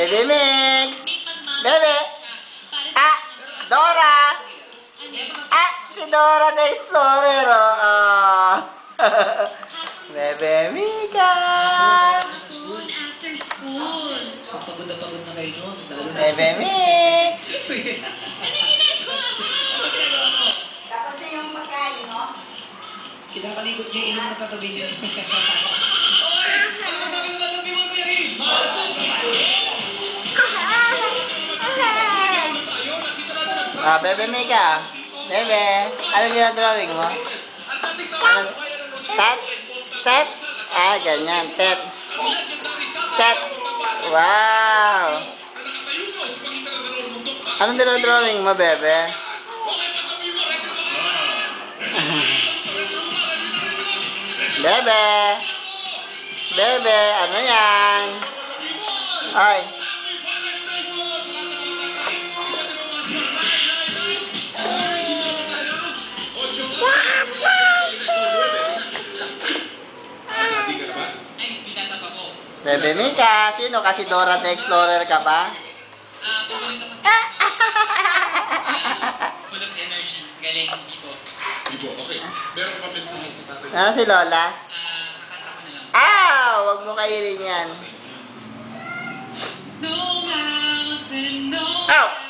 Baby Mix! Bebe! Ah! Dora! Ah! Si Dora the Explorer, oh! Bebe Mika! After school. So, pagod na kayo noon. Bebe Mix! Tapos na yung makain, no? Kinakalikot niya yung ilong na tatabi niya. Oy! Ano masabi ko ba tabi mo ko yan? Ah, Bebe Mika! Bebe! Ano ginadrawing mo? Tet? Tet? Ah, ganyan. Tet. Tet. Wow! Anong dinodrawing mo, Bebe? Bebe! Bebe! Ano yan? Ay! Bebe Mika, sino kasi Dora the Explorer ka ba? Pupunta kasi full of energy. Galing dito. Ibo, okay. Meron pa mensahe sa tatay. Ano si Lola? Kakanta ko na lang. Ah! Huwag mo kailin yan. No mountain, no Ow!